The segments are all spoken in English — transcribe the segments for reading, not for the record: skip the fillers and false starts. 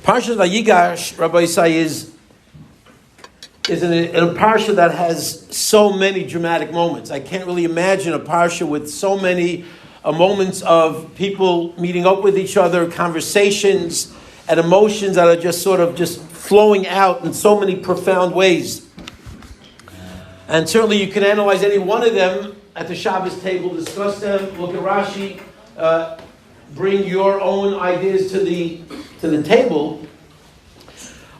Parsha Vayigash, Rabbi Isai, is a parsha that has so many dramatic moments. I can't really imagine a parsha with so many moments of people meeting up with each other, conversations, and emotions that are just flowing out in so many profound ways. And certainly you can analyze any one of them at the Shabbos table, discuss them, look at Rashi, bring your own ideas to the table.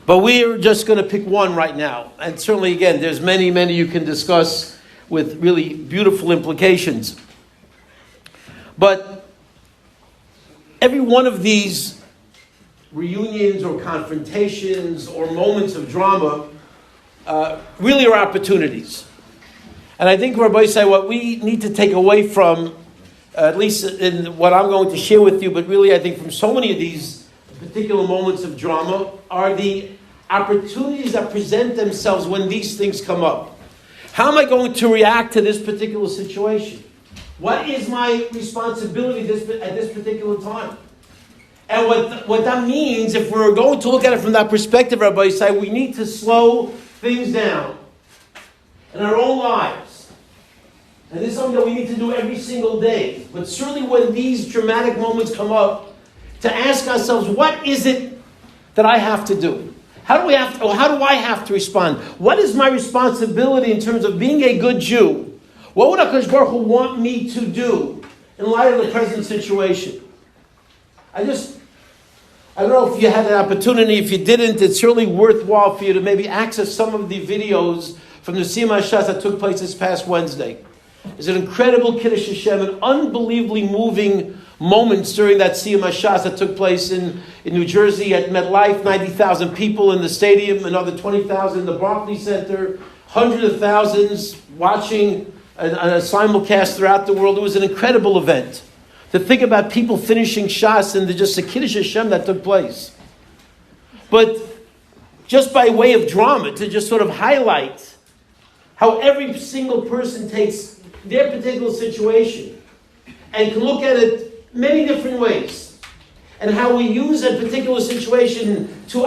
But we're just going to pick one right now. And certainly, again, there's many you can discuss with really beautiful implications. But every one of these reunions or confrontations or moments of drama really are opportunities. And I think, Rabbi say, what we need to take away from, at least in what I'm going to share with you, but really I think from so many of these particular moments of drama, are the opportunities that present themselves when these things come up. How am I going to react to this particular situation? What is my responsibility at this particular time? And what that means, if we're going to look at it from that perspective, Rabbi say, we need to slow things down in our own lives. And this is something that we need to do every single day. But certainly when these dramatic moments come up, to ask ourselves, what is it that I have to do? How do I have to respond? What is my responsibility in terms of being a good Jew? What would HaKadosh Baruch Hu want me to do in light of the present situation? I don't know if you had an opportunity. If you didn't, it's certainly worthwhile for you to maybe access some of the videos from the Siyum HaShas that took place this past Wednesday. It's an incredible Kiddush Hashem, an unbelievably moving moments during that Siyum HaShas that took place in New Jersey at MetLife. 90,000 people in the stadium, another 20,000 in the Barclays Center, hundreds of thousands watching a simulcast throughout the world. It was an incredible event. To think about people finishing Shas and just the Kiddush Hashem that took place. But just by way of drama, to just sort of highlight how every single person takes their particular situation and can look at it many different ways, and how we use a particular situation to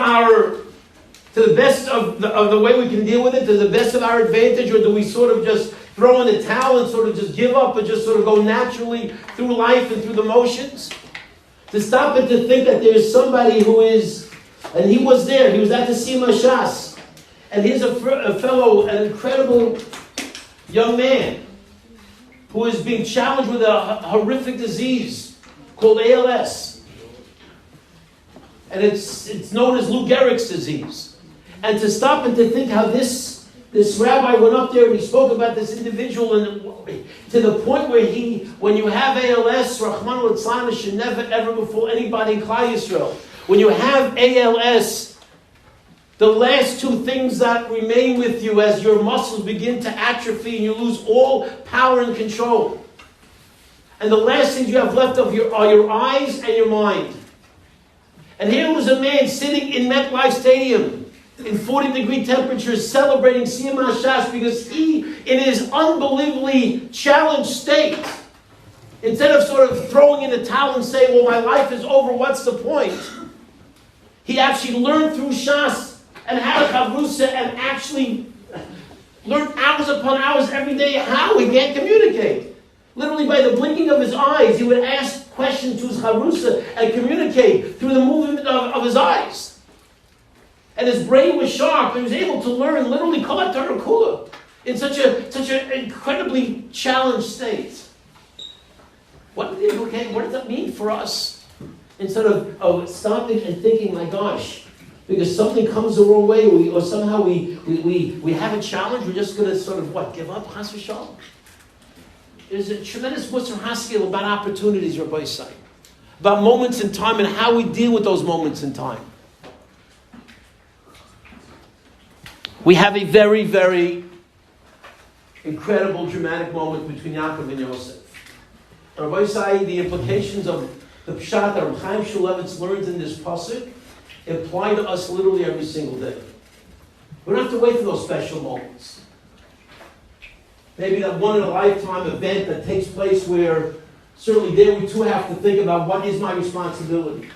the best of the way we can deal with it, to the best of our advantage, or do we sort of just throw in the towel and sort of just give up and just sort of go naturally through life and through the motions? To stop and to think that there's somebody who is, and he was there, he was at the Siyum HaShas, and here's a fellow, an incredible young man who is being challenged with a horrific disease called ALS. And it's known as Lou Gehrig's disease. And to stop and to think how this rabbi went up there and he spoke about this individual, and to the point where when you have ALS, Rahman al-Tzlan, should never ever befall anybody in Klal Yisrael. When you have ALS, the last two things that remain with you as your muscles begin to atrophy and you lose all power and control. And the last things you have left are your eyes and your mind. And here was a man sitting in MetLife Stadium in 40-degree temperatures celebrating Siyum HaShas because he, in his unbelievably challenged state, instead of sort of throwing in the towel and saying, well, my life is over, what's the point? He actually learned through Shas and had a chavrusa and actually learned hours upon hours every day how he can't communicate. Literally by the blinking of his eyes, he would ask questions to his chavrusa and communicate through the movement of his eyes. And his brain was sharp. He was able to learn literally kol Torah kula in such an incredibly challenged state. What does that mean for us? Instead of stopping and thinking, my gosh, because something comes the wrong way, or somehow we have a challenge, we're just going to sort of, give up? Chas v'shalom. There's a tremendous Musar Haskell about opportunities, Rabbi say, about moments in time and how we deal with those moments in time. We have a very, very incredible, dramatic moment between Yaakov and Yosef. Rabbi say the implications of the Pshat that Reb Chaim Shulevitz learns in this pasuk apply to us literally every single day. We don't have to wait for those special moments. Maybe that one-in-a-lifetime event that takes place where certainly there we too have to think about what is my responsibility.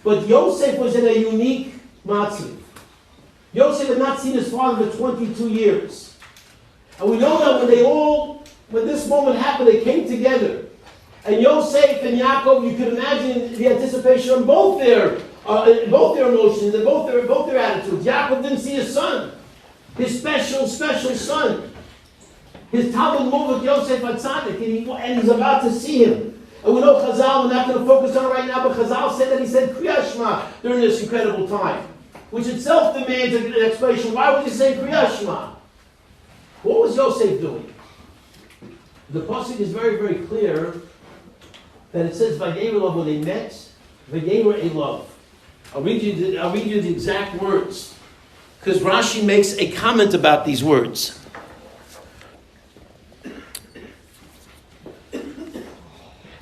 But Yosef was in a unique matziv. Yosef had not seen his father for 22 years. And we know that when this moment happened, they came together. And Yosef and Yaakov, you can imagine the anticipation on both their emotions and both their attitudes. Yaakov didn't see his son, his special son. His Talmud Muvak Yosef HaTzadik, and he's about to see him. And we know Chazal, we're not going to focus on it right now, but Chazal said that he said Kriyat Shema during this incredible time, which itself demands an explanation. Why would he say Kriyat Shema? What was Yosef doing? The pasuk is very, very clear that it says Vayeira Elav when they met, Vayeira Elav. I'll read you the exact words, because Rashi makes a comment about these words.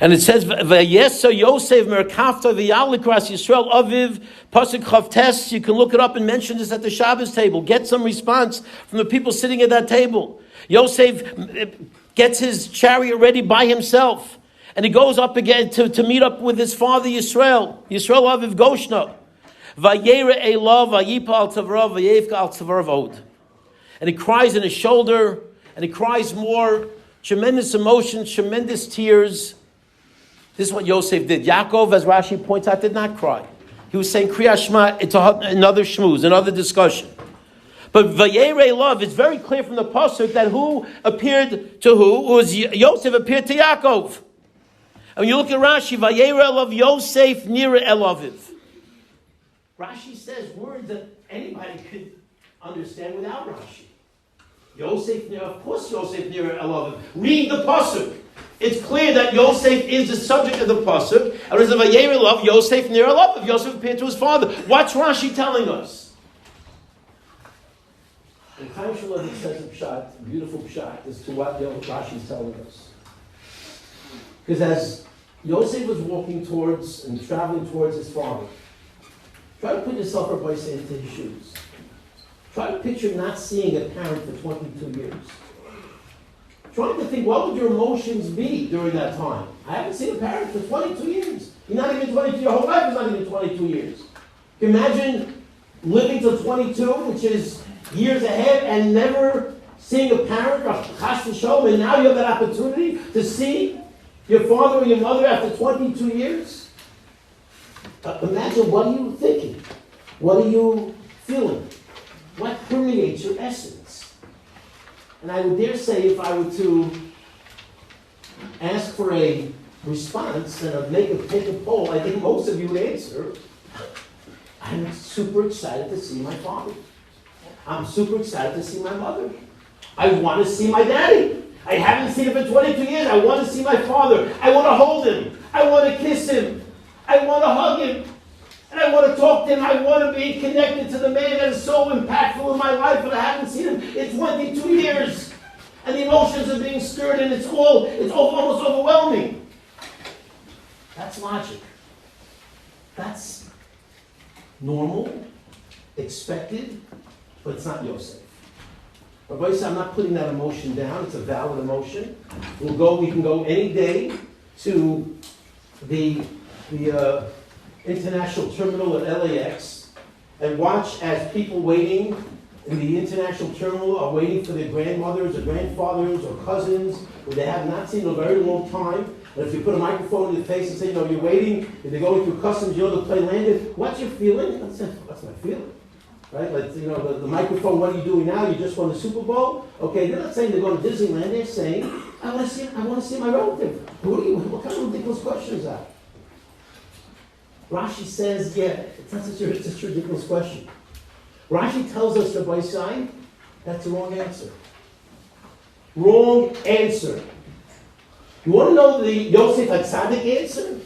And it says, "Vayesa Yosef merkafta v'yalikras Yisrael aviv pasuk chavtes." You can look it up and mention this at the Shabbos table. Get some response from the people sitting at that table. Yosef gets his chariot ready by himself, and he goes up again to meet up with his father Yisrael aviv Goshna. Vayera elav vayipa al tzavarav vayevka al tzavarav. And he cries in his shoulder, and he cries more. Tremendous emotions, tremendous tears. This is what Yosef did. Yaakov, as Rashi points out, did not cry. He was saying Kriyat Shema. It's another shmooze, another discussion. But Vayere love, it's very clear from the pasuk that who appeared to who? It was Yosef appeared to Yaakov. And when you look at Rashi, Vayere love Yosef nira elaviv. Rashi says words that anybody could understand without Rashi. Yosef nira, of course Yosef nira elaviv. Read the pasuk. It's clear that Yosef is the subject of the pasuk. And there's a Vayere love Yosef nira elaviv. Yosef appeared to his father. What's Rashi telling us? And Chaim Shulevitz says a pshat, a beautiful pshat, as to what Rashi is telling us. Because as Yosef was walking towards and traveling towards his father, try to put yourself up by saying into his shoes. Try to picture not seeing a parent for 22 years. Trying to think, what would your emotions be during that time? I haven't seen a parent for 22 years. You're not even 22, your whole life is not even 22 years. Can you imagine living to 22, which is years ahead, and never seeing a parent, and now you have that opportunity to see your father or your mother after 22 years? Imagine, what are you thinking? What are you feeling? What permeates your essence? And I would dare say, if I were to ask for a response and take a poll, I think most of you would answer, I'm super excited to see my father. I'm super excited to see my mother. I want to see my daddy. I haven't seen him for 22 years. I want to see my father. I want to hold him. I want to kiss him. I want to hug him. And I want to talk to him. I want to be connected to the man that is so impactful in my life, but I haven't seen him in 22 years. And the emotions are being stirred, and it's almost overwhelming. That's logic. That's normal, expected, but it's not Yosef. Rabbi said, I'm not putting that emotion down. It's a valid emotion. We can go any day to the international terminal at LAX and watch as people waiting in the international terminal are waiting for their grandmothers or grandfathers or cousins who they have not seen in a very long time. And if you put a microphone in the face and say, you're waiting, if they're going through customs, the plane landed, what's your feeling? What's my feeling? Right? Like, the microphone, what are you doing now? You just won the Super Bowl? Okay, they're not saying they're going to Disneyland. They're saying, I want to see my relative. What kind of ridiculous question is that? Rashi says, it's not such a ridiculous question. Rashi tells us, Rabbi Sai, that's the wrong answer. Wrong answer. You want to know the Yosef HaTzadik answer?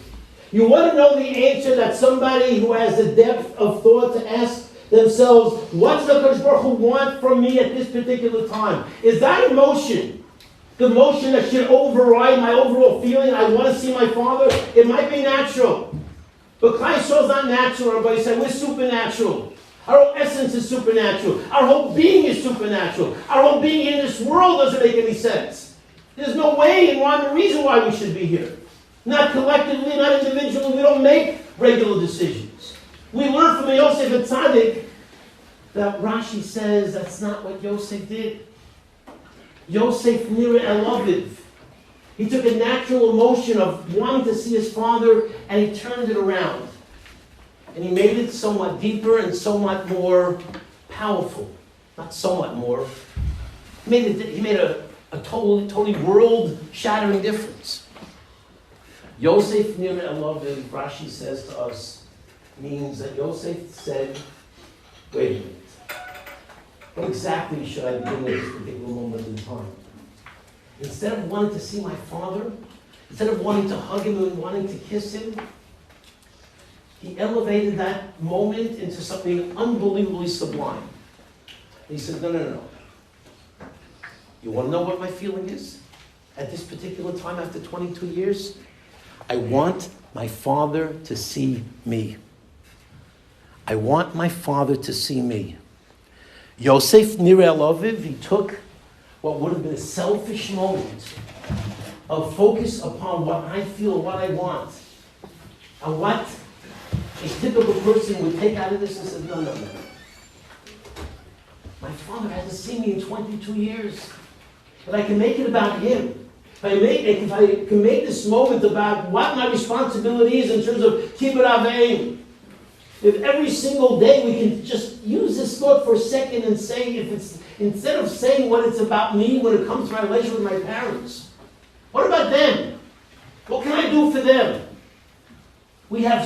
You want to know the answer that somebody who has the depth of thought to ask themselves, what's the Kadosh Baruch Hu want from me at this particular time? Is that emotion the emotion that should override my overall feeling? I want to see my father. It might be natural. But Klal Yisrael is not natural. Everybody said we're supernatural. Our whole essence is supernatural. Our whole being is supernatural. Our whole being in this world doesn't make any sense. There's no way and rhyme or reason why we should be here. Not collectively, not individually. We don't make regular decisions. We learn from the Yosef and Tzaddik that Rashi says that's not what Yosef did. Yosef nira elaviv. He took a natural emotion of wanting to see his father and he turned it around. And he made it somewhat deeper and somewhat more powerful. Not somewhat more. He made a totally world-shattering difference. Yosef nira elaviv, Rashi says to us, means that Yosef said, wait a minute. What exactly should I be doing at this particular moment in time? Instead of wanting to see my father, instead of wanting to hug him and wanting to kiss him, he elevated that moment into something unbelievably sublime. And he said, no. You want to know what my feeling is? At this particular time, after 22 years, I want my father to see me. I want my father to see me. Yosef nira elaviv, he took what would have been a selfish moment of focus upon what I feel, what I want, and what a typical person would take out of this and say, no. My father hasn't seen me in 22 years. But I can make it about him. If I can make this moment about what my responsibility is in terms of kibbud aveim, if every single day we can just use this thought for a second and say, if it's instead of saying what it's about me when it comes to my relationship with my parents, what about them? What can I do for them? We are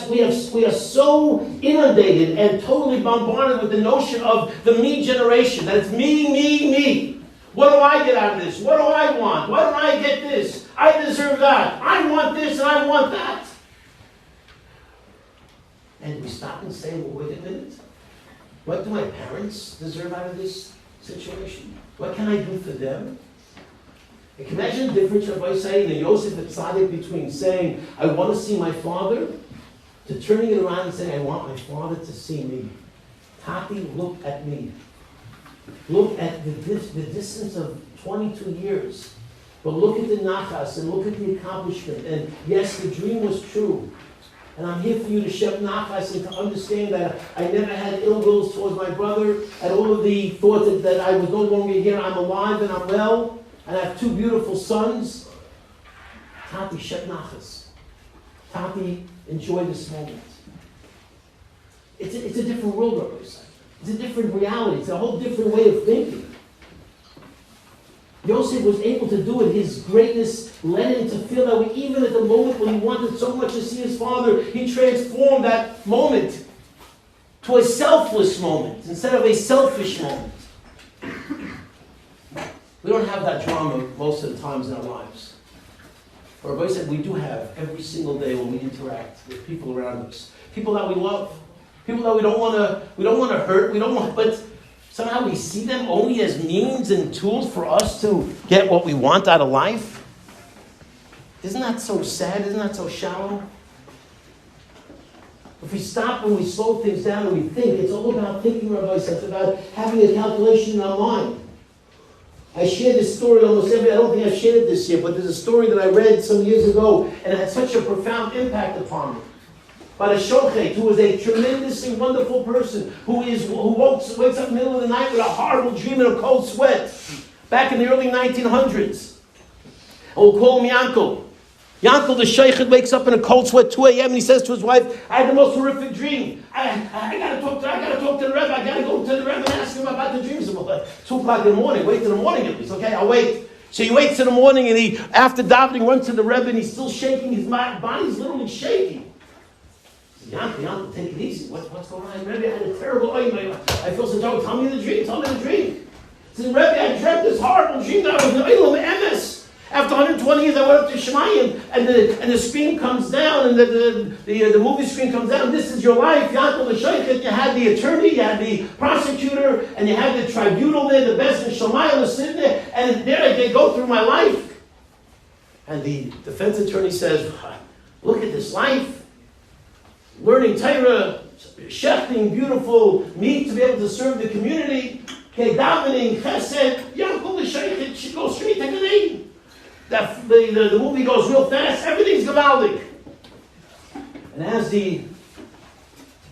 so inundated and totally bombarded with the notion of the me generation, that it's me. What do I get out of this? What do I want? Why don't I get this? I deserve that. I want this and I want that. And we stop and say, well, wait a minute. What do my parents deserve out of this situation? What can I do for them? You can imagine the difference, Rabbi saying, the Yosef and Tzaddik, between saying, I want to see my father, to turning it around and saying, I want my father to see me. Tati, look at me. Look at the distance of 22 years. But look at the nachas and look at the accomplishment. And yes, the dream was true. And I'm here for you to shep nachas and to understand that I never had ill wills towards my brother, and all of the thoughts that I was no longer here. I'm alive and I'm well, and I have two beautiful sons. Tati, shep nachas. Tati, enjoy this moment. It's a different world, Rabbi Yosef. It's a different reality. It's a whole different way of thinking. Yosef was able to do it. His greatness led him to feel that even at the moment when he wanted so much to see his father, he transformed that moment to a selfless moment instead of a selfish moment. We don't have that drama most of the times in our lives. Or Rabbi said we do have every single day when we interact with people around us. People that we love. People that we don't want to hurt, but somehow we see them only as means and tools for us to get what we want out of life. Isn't that so sad? Isn't that so shallow? If we stop and we slow things down and we think, it's all about thinking, Rabbi said, it's about having a calculation in our mind. I share this story almost I don't think I've shared it this year, but there's a story that I read some years ago, and it had such a profound impact upon me. By a shochet, who was a tremendously wonderful person, who wakes up in the middle of the night with a horrible dream and a cold sweat, back in the early 1900s. And we'll call him Yankel. Yankel, the shochet, wakes up in a cold sweat, 2 a.m., and he says to his wife, I had the most horrific dream. I gotta talk to the Rebbe. I gotta go to the Rebbe and ask him about the dreams. 2 o'clock in the morning. Wait till the morning at least. Okay, I'll wait. So he waits in the morning, and he, after davening, runs to the Rebbe, and he's still shaking. His body's literally shaking. Yankel, take it easy. What's going on? Rebbe, I had a terrible oim. I feel so terrible. Tell me the dream. He says, Rebbe, I dreamt this horrible dream that I was in the oim MS. After 120 years, I went up to Shemayim, and the screen comes down, and the movie screen comes down. This is your life, Yankel the Shochet. You had the attorney, you had the prosecutor, and you had the tribunal there, the best in Shemayim was sitting there, and there they go through my life. And the defense attorney says, look at this life. Learning Torah, shechting beautiful meat to be able to serve the community, davening, chesed, Yankel the Shochet should go straight to Gan Eden. The movie goes real fast, everything's gewaldig. And as the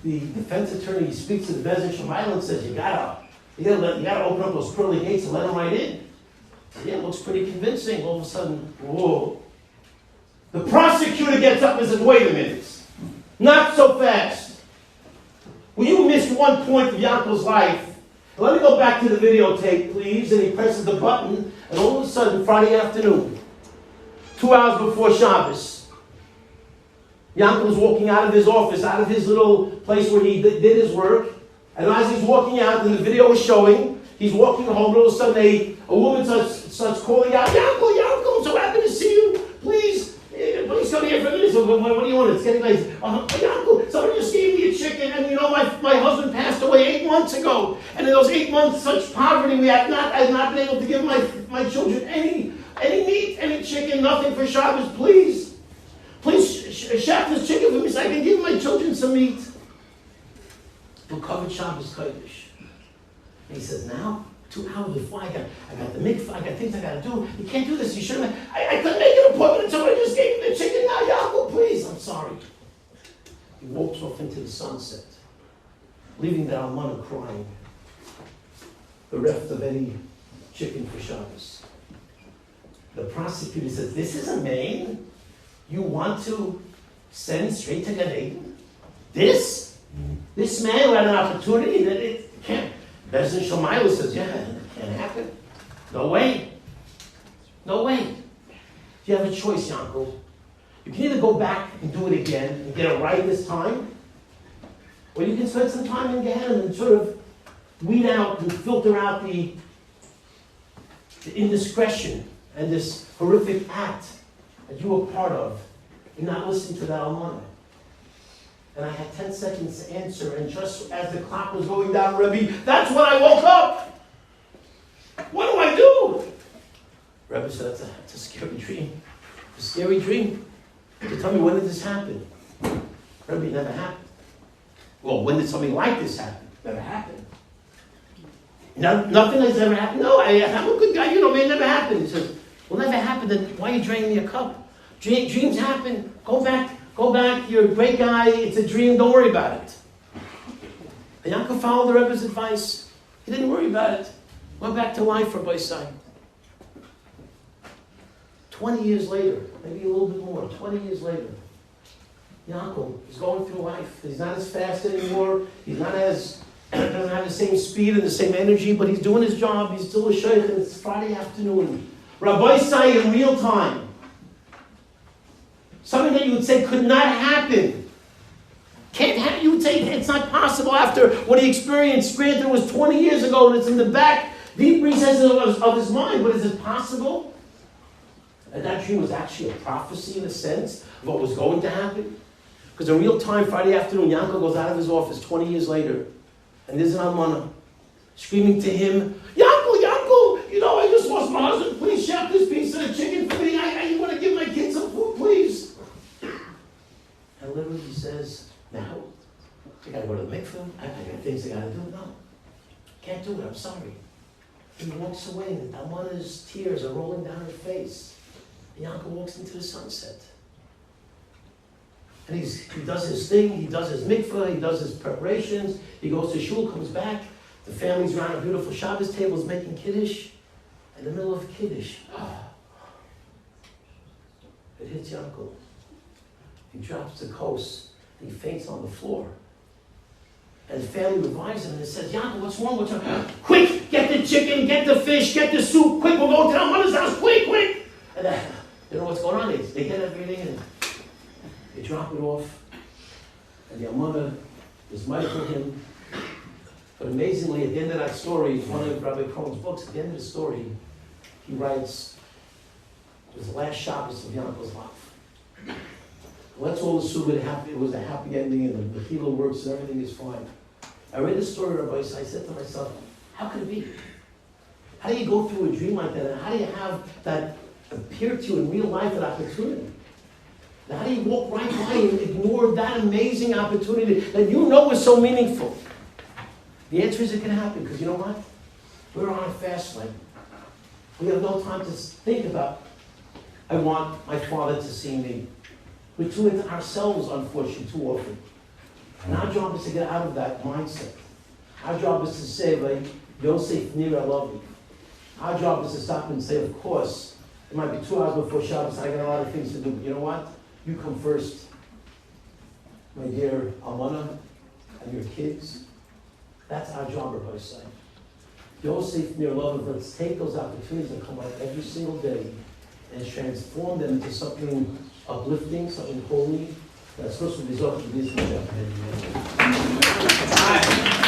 the defense attorney speaks to the Beis Shammai and says, you gotta open up those pearly gates and let him right in. Yeah, it looks pretty convincing. All of a sudden, whoa. The prosecutor gets up and says, wait a minute. Not so fast. Well, you missed one point of Yankel's life. Let me go back to the videotape, please. And he presses the button, and all of a sudden, Friday afternoon, 2 hours before Shabbos, Yankel's walking out of his office, out of his little place where he did his work. And as he's walking out, and the video is showing, he's walking home, and all of a sudden a woman starts calling out, Yankel, I'm so happy to see you. Please come here for a minute. So, what do you want? It's getting late. Yankel, somebody just gave me a chicken, and my husband passed away 8 months ago. And in those 8 months, such poverty, I've not been able to give my children any meat, any chicken, nothing for Shabbos. Please chef this chicken for me so I can give my children some meat. We'll cover Shabbos Kodesh. And he says, now, 2 hours before I got the mikvah, I got things I got to do. You can't do this. You shouldn't have. I couldn't make an appointment until I just gave me the chicken. Now, Yaakov, please. I'm sorry. He walks off into the sunset, leaving the almana crying. The rest of any chicken for Shabbos. The prosecutor says, this is a man you want to send straight to Gan Eden? This man who had an opportunity that it can't. Beis Shammai says, yeah, it can't happen. No way. No way. You have a choice, Yankel. You can either go back and do it again and get it right this time, or you can spend some time in Gehenna and sort of weed out and filter out the indiscretion and this horrific act that you were part of in not listening to that almana. And I had 10 seconds to answer, and just as the clock was going down, Rebbe, that's when I woke up. What do I do? Rebbe said, that's a scary dream. A scary dream. So tell me, when did this happen? Rebbe, it never happened. Well, when did something like this happen? Never happened. No, nothing has ever happened. No, I'm a good guy. It never happened. He says, well, never happened. Then why are you draining me a cup? Dreams happen. Go back. You're a great guy. It's a dream. Don't worry about it. And Yaakov followed the Rebbe's advice. He didn't worry about it. Went back to life for Baisai. 20 years later, maybe a little bit more, 20 years later, Yaakov is going through life. He's not as fast anymore. He's not as, doesn't have the same speed and the same energy, but he's doing his job. He's still a sheikh, and it's Friday afternoon. Rabbi Say in real time. Something that you would say could not happen. Can't happen. You would say it's not possible after what he experienced. Granted, it was 20 years ago, and it's in the back, deep recesses of his mind. But is it possible? And that dream was actually a prophecy in a sense of what was going to happen. Because in real time, Friday afternoon, Yankel goes out of his office 20 years later, and there's an almana screaming to him, Yankel, I just lost my husband. Please chef this piece of chicken for me. I want to give my kids some food, please. And literally he says, now, I got to go to the mikveh. I got things I got to do. No, can't do it. I'm sorry. He walks away, and the almana's tears are rolling down her face. And Yankel walks into the sunset. And he does his thing, he does his mikveh, he does his preparations, he goes to shul, comes back, the family's around a beautiful Shabbos table, is making Kiddush. In the middle of Kiddush, it hits Yankel. He drops the kos, and he faints on the floor. And the family revives him and it says, Yankel, what's wrong? Quick, get the chicken, get the fish, get the soup, quick, we're going to our mother's house, quick. And you know what's going on? They get everything and they drop it off, and the mother is mindful of him. But amazingly, at the end of that story, one of Rabbi Avrohom's books, at the end of the story, he writes, it was the last Shabbos of Yankel's life. Let's all assume it was a happy ending, and the healer works, and everything is fine. I read the story, Rabbi, so I said to myself, how could it be? How do you go through a dream like that, and how do you have that appear to you in real life, that opportunity? Now, how do you walk right by and ignore that amazing opportunity that you know is so meaningful? The answer is it can happen, because you know what? We're on a fast lane. We have no time to think about, I want my father to see me. We're too into ourselves, unfortunately, too often. And our job is to get out of that mindset. Our job is to say, like, Yosef Nir, I love you. Our job is to stop and say, of course, it might be 2 hours before Shabbos, I got a lot of things to do, but you know what? You come first, my dear Almana, and your kids. That's our job, Rabbi say. Yosef Nir, love, let's take those opportunities that come out every single day and transform them into something uplifting, something holy, that's supposed to result in this.